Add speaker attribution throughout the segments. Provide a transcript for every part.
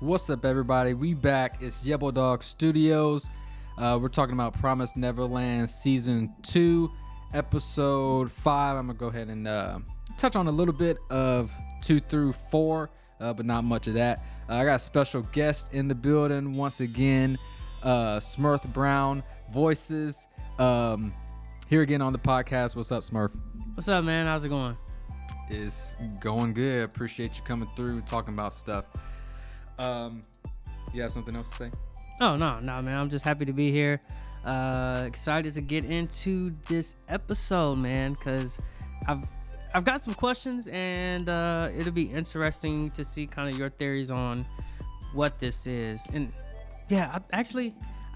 Speaker 1: What's up, everybody? We back. It's YeboDog Studios. We're talking about Promised Neverland Season 2, Episode 5. I'm going to go ahead and touch on a little bit of 2 through 4, but not much of that. I got a special guest in the building once again, SmurfBrownVoices. Here again on the podcast. What's up, Smurf?
Speaker 2: What's up, man? How's it going?
Speaker 1: It's going good. Appreciate you coming through, talking about stuff. You have something else to say?
Speaker 2: Oh, no, man. I'm just happy to be here. Excited to get into this episode, man, because I've got some questions, and it'll be interesting to see kind of your theories on what this is. And yeah, I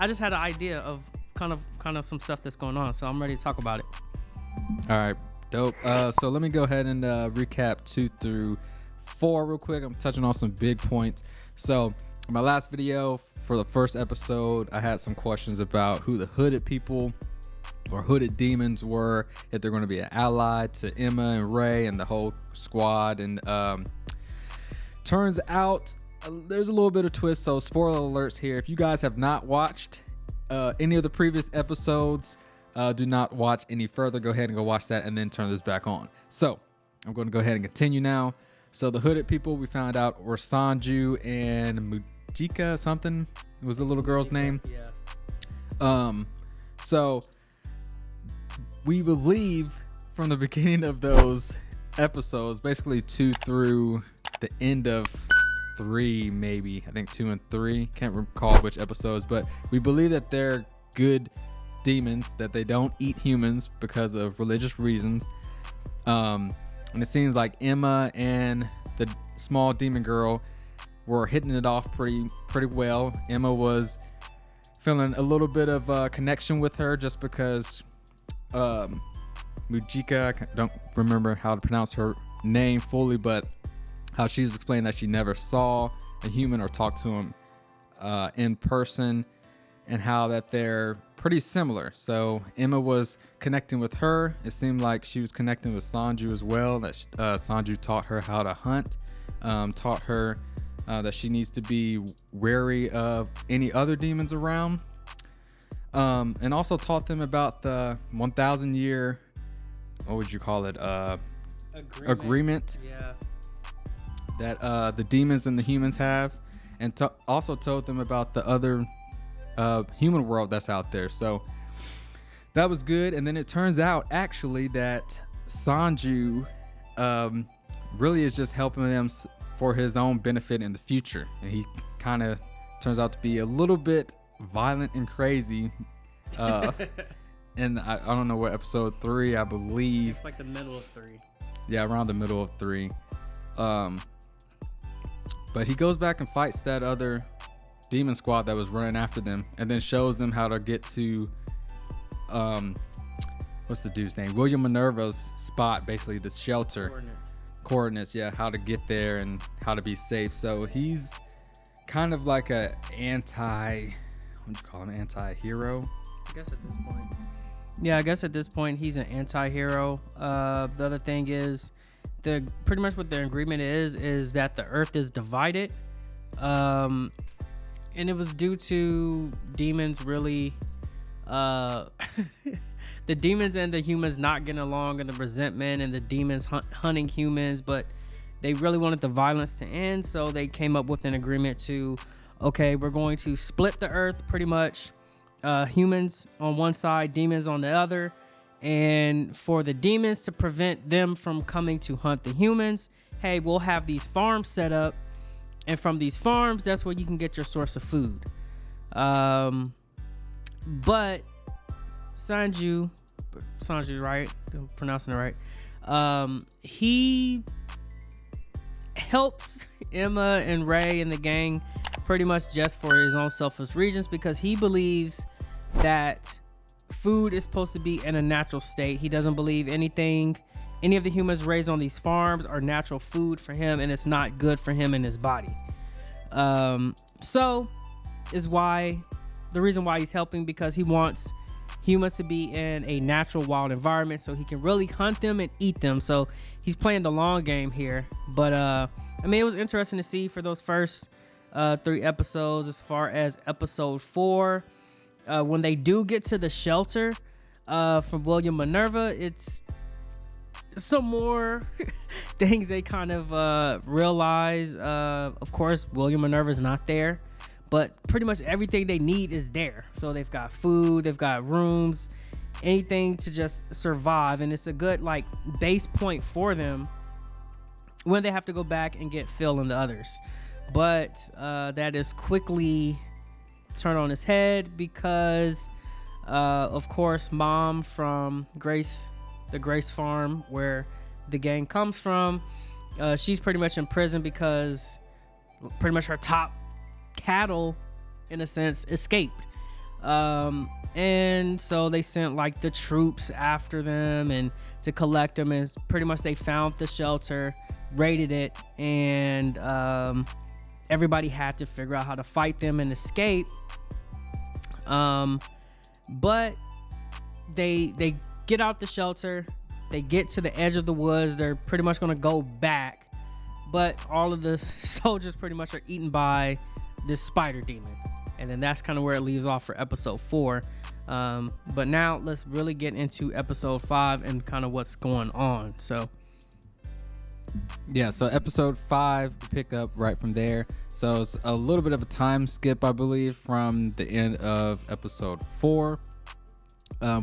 Speaker 2: just had an idea of kind of some stuff that's going on, so I'm ready to talk about it.
Speaker 1: All right, dope. So let me go ahead and recap 2 through 4 real quick. I'm touching on some big points. So in my last video for the first episode, I had some questions about who the hooded people or hooded demons were, if they're going to be an ally to Emma and Ray and the whole squad. And turns out there's a little bit of twist. So spoiler alerts here. If you guys have not watched any of the previous episodes, do not watch any further. Go ahead and go watch that and then turn this back on. So I'm going to go ahead and continue now. So the hooded people, we found out, were Sanju and Mujika, something. It was the little girl's name.
Speaker 2: Yeah.
Speaker 1: So we believe from the beginning of those episodes, basically 2 through the end of 3, maybe. I think 2 and 3. Can't recall which episodes, but we believe that they're good demons, that they don't eat humans because of religious reasons. And it seems like Emma and the small demon girl were hitting it off pretty well. Emma was feeling a little bit of a connection with her just because Mujika, I don't remember how to pronounce her name fully, but how she was explaining that she never saw a human or talked to him in person, and how that they're pretty similar. So Emma was connecting with her. It seemed like she was connecting with Sanju as well, that Sanju taught her how to hunt, taught her that she needs to be wary of any other demons around, and also taught them about the 1,000 year, what would you call it, agreement
Speaker 2: Yeah.
Speaker 1: that the demons and the humans have, and also told them about the other human world that's out there. So that was good. And then it turns out actually that Sanju really is just helping them for his own benefit in the future, and he kind of turns out to be a little bit violent and crazy. And I don't know what episode 3, I believe.
Speaker 2: It's like the middle of 3.
Speaker 1: Yeah, around the middle of 3. But he goes back and fights that other demon squad that was running after them, and then shows them how to get to what's the dude's name, William Minerva's spot, basically the shelter coordinates, yeah, how to get there and how to be safe. So he's kind of like a anti-hero,
Speaker 2: I guess at this point. Yeah, I guess at this point he's an anti-hero. The other thing is, pretty much what their agreement is that the earth is divided. And it was due to demons really, the demons and the humans not getting along, and the resentment, and the demons hunting humans, but they really wanted the violence to end. So they came up with an agreement to, okay, we're going to split the earth pretty much. Humans on one side, demons on the other. And for the demons to prevent them from coming to hunt the humans, hey, we'll have these farms set up. And from these farms, that's where you can get your source of food. But Sanju, right? I'm pronouncing it right. He helps Emma and Ray and the gang pretty much just for his own selfish reasons, because he believes that food is supposed to be in a natural state. He doesn't believe any of the humans raised on these farms are natural food for him, and it's not good for him and his body. So is the reason why he's helping, because he wants humans to be in a natural wild environment so he can really hunt them and eat them. So he's playing the long game here. But I mean, it was interesting to see for those first 3 episodes. As far as episode 4, when they do get to the shelter from William Minerva, it's some more things they kind of realize. Of course, William Minerva is not there, but pretty much everything they need is there. So they've got food, they've got rooms, anything to just survive, and it's a good like base point for them when they have to go back and get Phil and the others. But that is quickly turned on its head because of course Mom from the Grace farm where the gang comes from, she's pretty much in prison because pretty much her top cattle in a sense escaped, and so they sent like the troops after them and to collect them, and pretty much they found the shelter, raided it, and everybody had to figure out how to fight them and escape. But they get out the shelter, they get to the edge of the woods, they're pretty much going to go back, but all of the soldiers pretty much are eaten by this spider demon, and then that's kind of where it leaves off for episode 4. But now let's really get into episode 5 and kind of what's going on. So
Speaker 1: episode 5, we pick up right from there. So it's a little bit of a time skip, I believe, from the end of episode 4.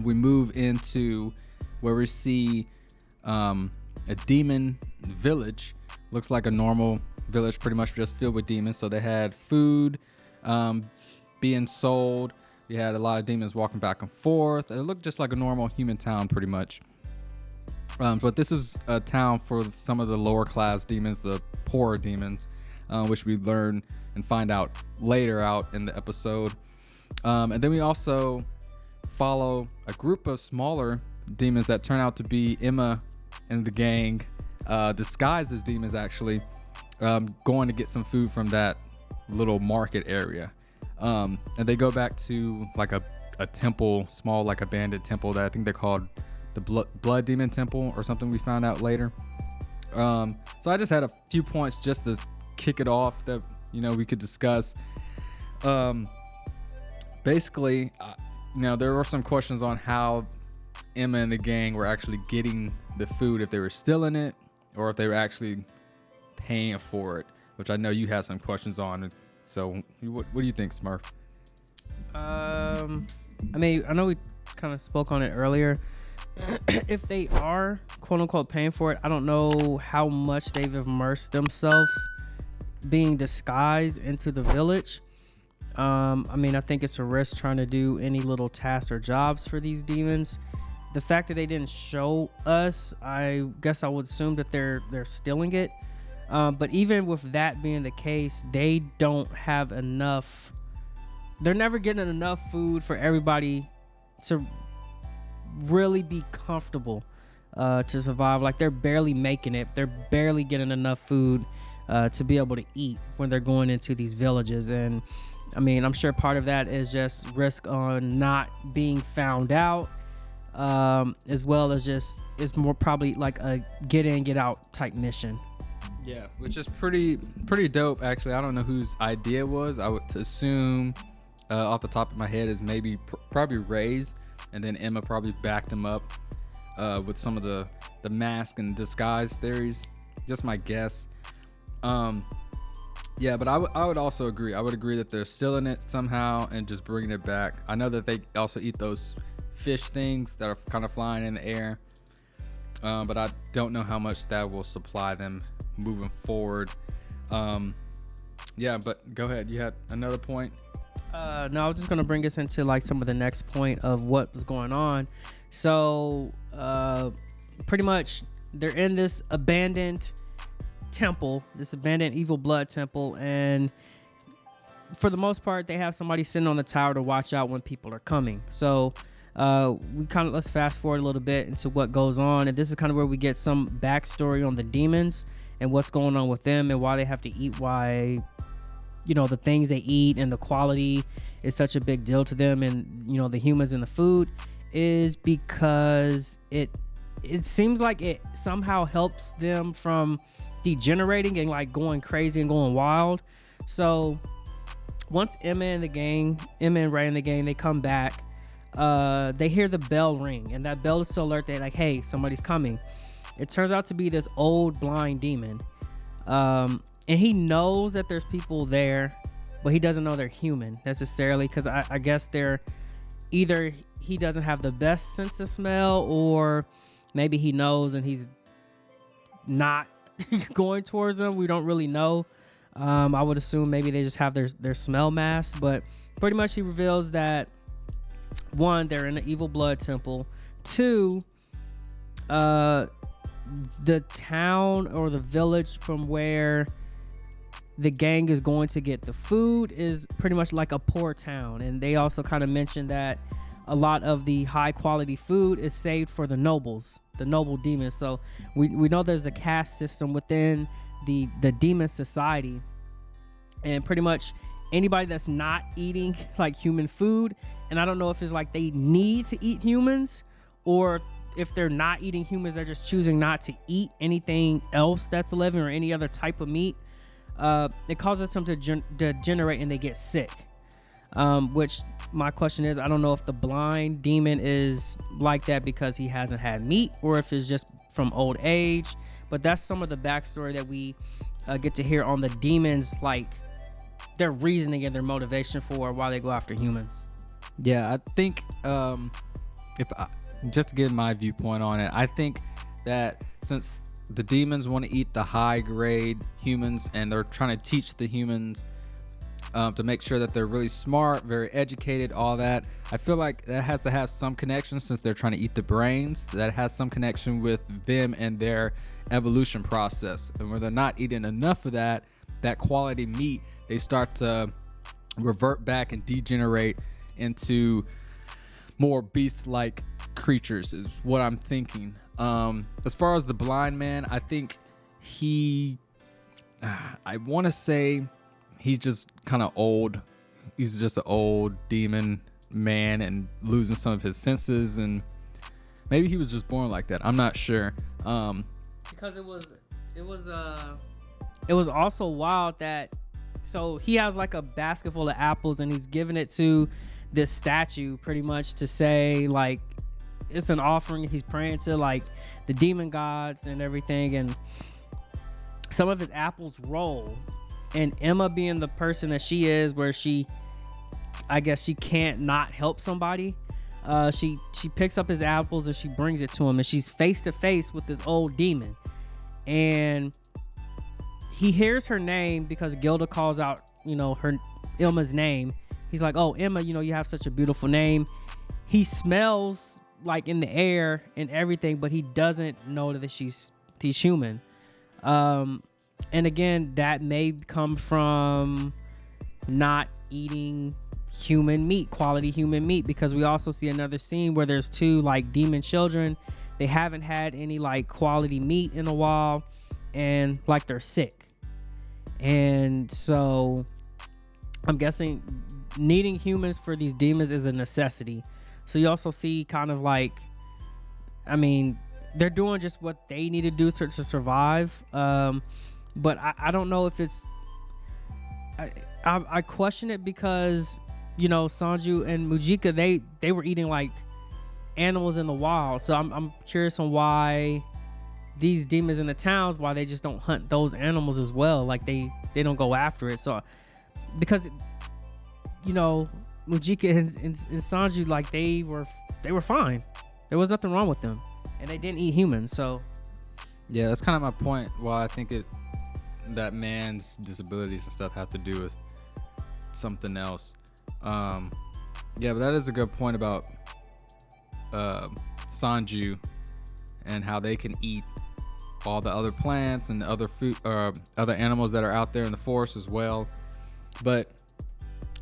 Speaker 1: We move into where we see a demon village. Looks like a normal village, pretty much just filled with demons. So they had food being sold. You had a lot of demons walking back and forth. It looked just like a normal human town, pretty much. But this is a town for some of the lower class demons, the poorer demons, which we learn and find out later out in the episode. And then we also follow a group of smaller demons that turn out to be Emma and the gang, disguised as demons actually, going to get some food from that little market area. And they go back to like a temple, small like abandoned temple that I think they're called the blood demon temple or something, we found out later. So I just had a few points just to kick it off that we could discuss. Basically, there were some questions on how Emma and the gang were actually getting the food, if they were stealing it or if they were actually paying for it, which I know you had some questions on. So what do you think, Smurf?
Speaker 2: I know we kind of spoke on it earlier. If they are quote unquote paying for it, I don't know how much they've immersed themselves being disguised into the village. I think it's a risk trying to do any little tasks or jobs for these demons. The fact that they didn't show us, I guess I would assume that they're stealing it. But even with that being the case, they don't have enough. They're never getting enough food for everybody to really be comfortable to survive. Like, they're barely making it. They're barely getting enough food to be able to eat when they're going into these villages. And I'm sure part of that is just risk on not being found out, as well as just it's more probably like a get in, get out type mission.
Speaker 1: Yeah, which is pretty dope, actually. I don't know whose idea it was. I would assume off the top of my head is maybe probably Ray's, and then Emma probably backed him up with some of the mask and disguise theories. Just my guess. Yeah, but I would also agree. I would agree that they're stealing it somehow and just bringing it back. I know that they also eat those fish things that are kind of flying in the air, but I don't know how much that will supply them moving forward. Yeah, but go ahead. You had another point?
Speaker 2: No, I was just gonna bring us into like some of the next point of what was going on. So pretty much they're in this abandoned temple, this abandoned evil blood temple, and for the most part they have somebody sitting on the tower to watch out when people are coming. So let's fast forward a little bit into what goes on, and this is kind of where we get some backstory on the demons and what's going on with them and why they have to eat, why the things they eat and the quality is such a big deal to them, and the humans and the food is because it seems like it somehow helps them from degenerating and like going crazy and going wild. So once Emma and Ray and the gang, they come back. They hear the bell ring, and that bell is to alert they like, hey, somebody's coming. It turns out to be this old blind demon, and he knows that there's people there, but he doesn't know they're human necessarily, because I guess they're either he doesn't have the best sense of smell, or maybe he knows and he's not going towards them. We don't really know. I would assume maybe they just have their smell mask, but pretty much he reveals that, one, they're in an evil blood temple. Two, the town or the village from where the gang is going to get the food is pretty much like a poor town. And they also kind of mentioned that a lot of the high quality food is saved for the nobles, the noble demons. So we know there's a caste system within the demon society, and pretty much anybody that's not eating like human food, and I don't know if it's like they need to eat humans, or if they're not eating humans, they're just choosing not to eat anything else that's living or any other type of meat. It causes them to degenerate and they get sick. Which my question is, I don't know if the blind demon is like that because he hasn't had meat, or if it's just from old age. But that's some of the backstory that we get to hear on the demons, like their reasoning and their motivation for why they go after humans.
Speaker 1: Yeah, I think just to give my viewpoint on it, I think that since the demons want to eat the high grade humans, and they're trying to teach the humans to make sure that they're really smart, very educated, all that, I feel like that has to have some connection, since they're trying to eat the brains, that has some connection with them and their evolution process. And where they're not eating enough of that quality meat, they start to revert back and degenerate into more beast-like creatures, is what I'm thinking. As far as the blind man, I think I want to say he's just kind of old. He's just an old demon man and losing some of his senses, and maybe he was just born like that. I'm not sure.
Speaker 2: Because it was also wild that, so he has like a basket full of apples, and he's giving it to this statue pretty much to say like it's an offering. He's praying to like the demon gods and everything, and some of his apples roll. And Emma, being the person that she is, where I guess she can't not help somebody, she picks up his apples and she brings it to him, and she's face to face with this old demon, and he hears her name because Gilda calls out, her Emma's name. He's like, "Oh, Emma, you have such a beautiful name." He smells like in the air and everything, but he doesn't know that she's human. And again, that may come from not eating human meat, quality human meat, because we also see another scene where there's two like demon children. They haven't had any like quality meat in a while, and like they're sick. And so I'm guessing needing humans for these demons is a necessity. So you also see kind of like, I mean, they're doing just what they need to do to survive. But I don't know if it's, I question it because, Sanju and Mujika, they were eating like animals in the wild. So I'm curious on why these demons in the towns, why they just don't hunt those animals as well. Like they don't go after it. So because, Mujika and Sanju, like they were fine. There was nothing wrong with them, and they didn't eat humans. So
Speaker 1: yeah, that's kind of my point. Well, I think that man's disabilities and stuff have to do with something else. Yeah, but that is a good point about Sanju and how they can eat all the other plants and the other food, other animals that are out there in the forest as well. But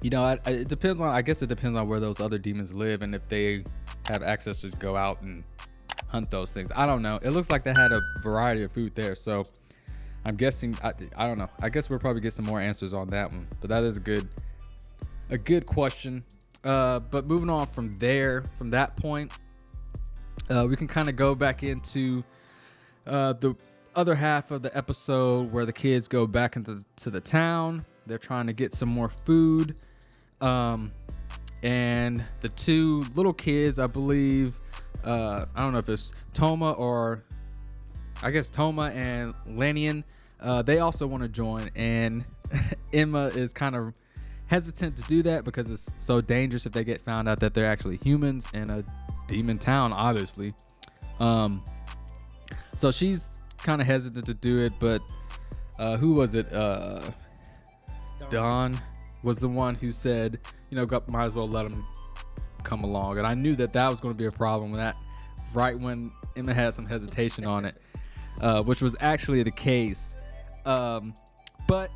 Speaker 1: it depends on. I guess it depends on where those other demons live and if they have access to go out and hunt those things. I don't know. It looks like they had a variety of food there, so I'm guessing. I don't know. I guess we'll probably get some more answers on that one. But that is a good question. But moving on from there, from that point, we can kind of go back into the other half of the episode where the kids go back into the town. They're trying to get some more food. And the two little kids, I believe, I don't know if it's Toma or I guess Toma and Lannion, they also want to join. And Emma is kind of hesitant to do that because it's so dangerous if they get found out that they're actually humans in a demon town, obviously. So she's kind of hesitant to do it, but who was it? Don was the one who said, might as well let him come along. And I knew that was going to be a problem right when Emma had some hesitation on it, which was actually the case. But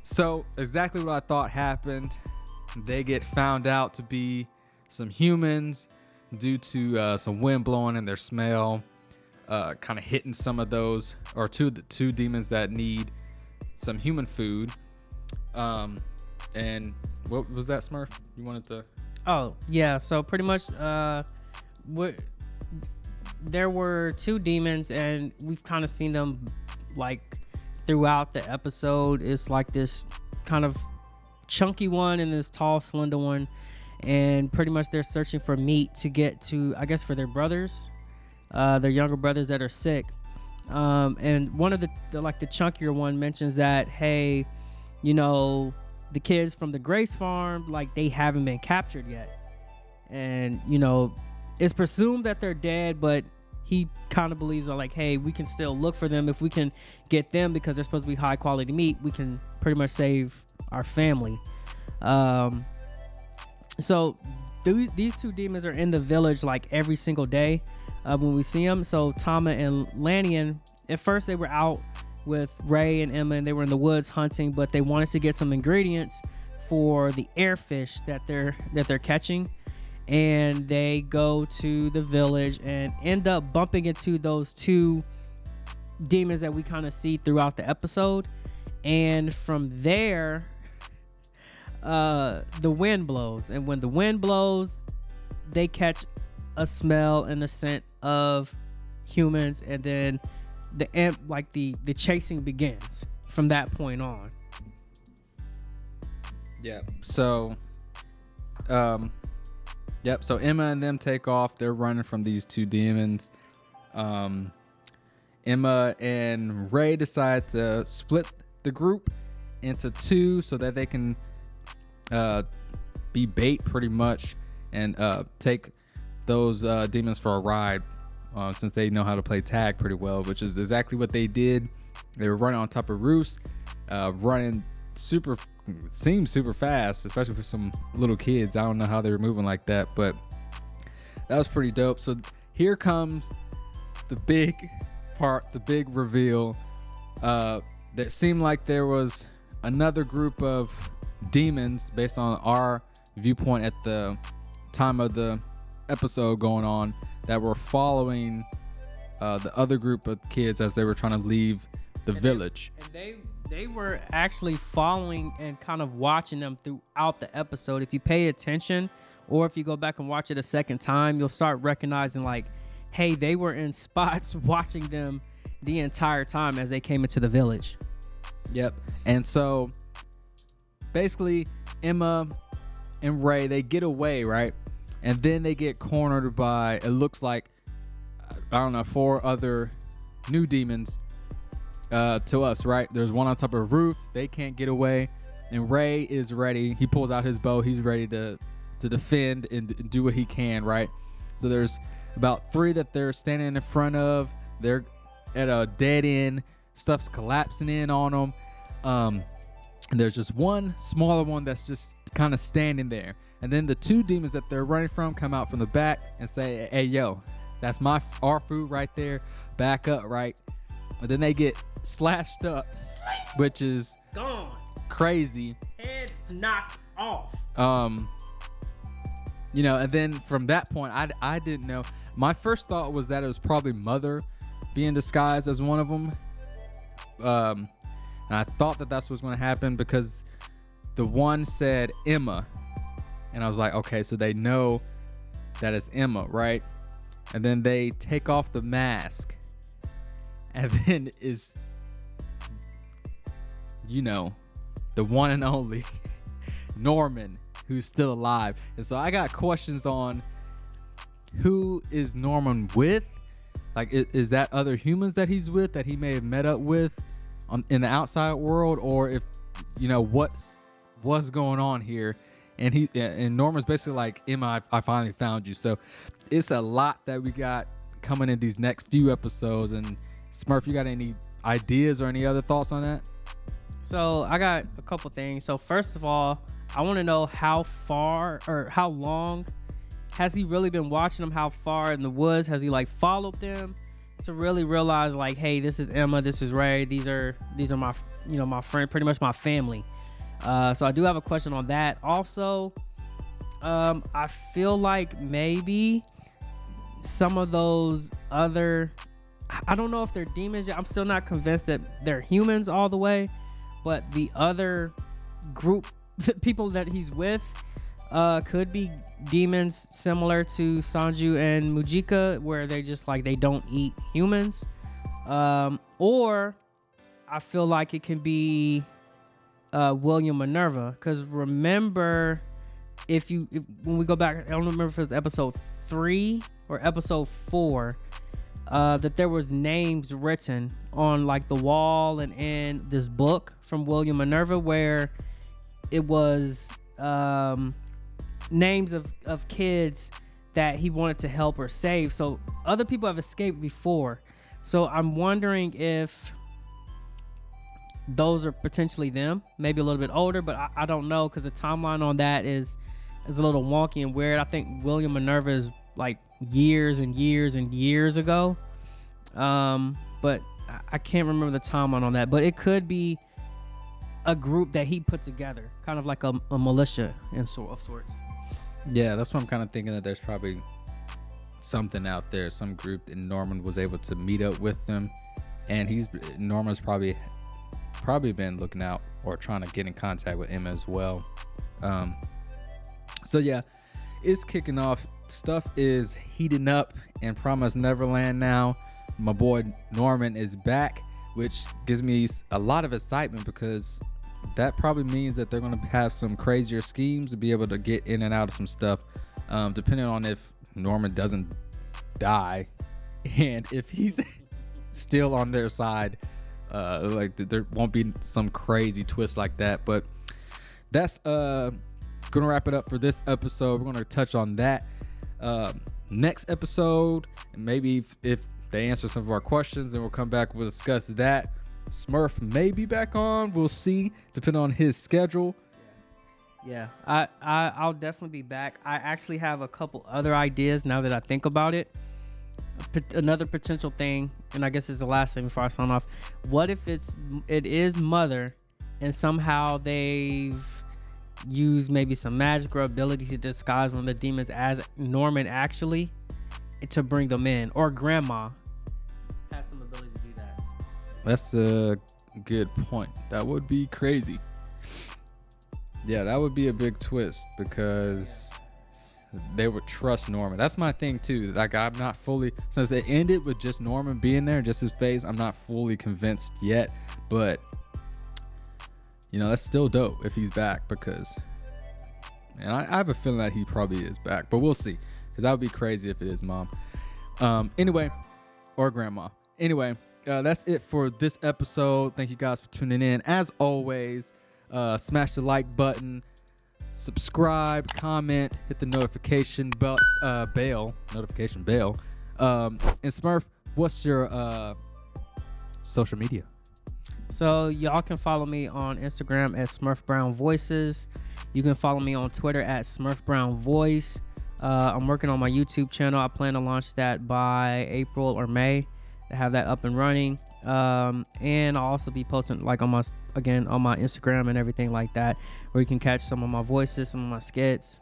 Speaker 1: so exactly what I thought happened. They get found out to be some humans due to some wind blowing in their smell, kind of hitting some of those, or two demons that need some human food. And what was that, Smurf? You wanted to?
Speaker 2: Oh yeah, so pretty much, there were two demons, and we've kind of seen them like throughout the episode. It's like this kind of chunky one and this tall, slender one, and pretty much they're searching for meat to get to, I guess, for their brothers, their younger brothers that are sick. And one of the chunkier one mentions that, hey, the kids from the Grace farm, like, they haven't been captured yet. And, it's presumed that they're dead, but he kind of believes like, hey, we can still look for them. If we can get them, because they're supposed to be high quality meat, we can pretty much save our family. So these two demons are in the village like every single day when we see them. So Tama and Lannion, at first they were out with Ray and Emma, and they were in the woods hunting, but they wanted to get some ingredients for the airfish that they're catching. And they go to the village and end up bumping into those two demons that we kind of see throughout the episode. And from there, the wind blows. And when the wind blows, they catch a smell and a scent of humans. And then the chasing begins from that point on.
Speaker 1: Yeah. So, Yep, so Emma and them take off. They're running from these two demons. Emma and Ray decide to split the group into two so that they can be bait pretty much and take those demons for a ride, since they know how to play tag pretty well, which is exactly what they did. They were running on top of roofs, running seemed super fast, especially for some little kids. I don't know how they were moving like that, but that was pretty dope. So here comes the big part, the big reveal. That seemed like there was another group of demons based on our viewpoint at the time of the episode going on that were following the other group of kids as they were trying to leave the village.
Speaker 2: They were actually following and kind of watching them throughout the episode. If you pay attention, or if you go back and watch it a second time, you'll start recognizing like, hey, they were in spots watching them the entire time as they came into the village.
Speaker 1: Yep. And so basically Emma and Ray, they get away, right? And then they get cornered by, it looks like, I don't know, 4 other new demons. To us, right? There's one on top of a roof. They can't get away, and Ray is ready. He pulls out his bow. He's ready to defend and do what he can, right? So there's about 3 that they're standing in front of. They're at a dead end. Stuff's collapsing in on them. And there's just one smaller one that's just kind of standing there. And then the 2 demons that they're running from come out from the back and say, "Hey, yo, that's our food right there. Back up, right?" And then they get slashed up, which is
Speaker 2: gone,
Speaker 1: crazy.
Speaker 2: Head knocked off.
Speaker 1: And then from that point, I didn't know. My first thought was that it was probably Mother being disguised as one of them. And I thought that that's what's going to happen because the one said Emma, and I was like, okay, so they know that it's Emma, right? And then they take off the mask. And then is, the one and only Norman, who's still alive. And so I got questions on who is Norman with? Like, is that other humans that he's with that he may have met up with in the outside world, or if what's going on here? And Norman's basically like, Emma, I finally found you. So it's a lot that we got coming in these next few episodes. And Smurf, you got any ideas or any other thoughts on that?
Speaker 2: So I got a couple things. So first of all, I want to know how far or how long has he really been watching them? How far in the woods has he like followed them to really realize like, hey, this is Emma, this is Ray, these are my my friend, pretty much my family. So I do have a question on that. Also, I feel like maybe some of those other, I don't know if they're demons yet. I'm still not convinced that they're humans all the way, but the other group, the people that he's with, could be demons similar to Sanju and Mujika, where they just like, they don't eat humans. Or I feel like it can be William Minerva, because remember, when we go back, I don't remember if it was episode 3 or episode 4, that there was names written on like the wall and in this book from William Minerva, where it was names of kids that he wanted to help or save. So other people have escaped before. So I'm wondering if those are potentially them, maybe a little bit older, but I don't know, because the timeline on that is a little wonky and weird. I think William Minerva is like years and years and years ago, but I can't remember the timeline on that. But it could be a group that he put together, kind of like a militia of sorts.
Speaker 1: Yeah, that's what I'm kind of thinking, that there's probably something out there, some group, and Norman was able to meet up with them, and Norman's probably been looking out or trying to get in contact with Emma as well. So yeah, it's kicking off. Stuff is heating up in Promised Neverland now. My boy Norman is back, which gives me a lot of excitement, because that probably means that they're going to have some crazier schemes to be able to get in and out of some stuff, depending on if Norman doesn't die and if he's still on their side. Like there won't be some crazy twist like that. But that's gonna wrap it up for this episode. We're gonna touch on that next episode, and maybe if they answer some of our questions, then we'll come back, we'll discuss that. Smurf may be back on, we'll see, depending on his schedule.
Speaker 2: Yeah, I'll definitely be back. I actually have a couple other ideas now that I think about it. Another potential thing, and I guess it's the last thing before I sign off. What if it is Mother, and somehow they've used maybe some magic or ability to disguise one of the demons as Norman actually, to bring them in, or Grandma has some ability to do that.
Speaker 1: That's a good point. That would be crazy. Yeah, that would be a big twist, because they would trust Norman. That's my thing too. Like, I'm not fully, since it ended with just Norman being there, just his face, I'm not fully convinced yet. But that's still dope if he's back, because, and I have a feeling that he probably is back, but we'll see, because that would be crazy if it is Mom. Anyway, or Grandma. Anyway, that's it for this episode. Thank you guys for tuning in. As always, smash the like button, subscribe, comment, hit the notification bell. And Smurf, what's your social media?
Speaker 2: So y'all can follow me on Instagram at SmurfBrownVoices. You can follow me on Twitter at SmurfBrownVoice. I'm working on my YouTube channel. I plan to launch that by April or May to have that up and running. And I'll also be posting like on my Instagram and everything like that, where you can catch some of my voices, some of my skits,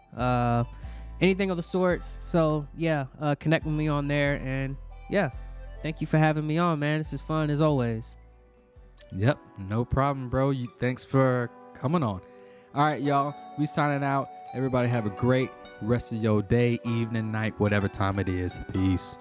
Speaker 2: anything of the sorts. So yeah, connect with me on there, and yeah, thank you for having me on, man. This is fun as always.
Speaker 1: Yep, no problem, bro. Thanks for coming on. All right, y'all, we signing out. Everybody have a great rest of your day, evening, night, whatever time it is. Peace.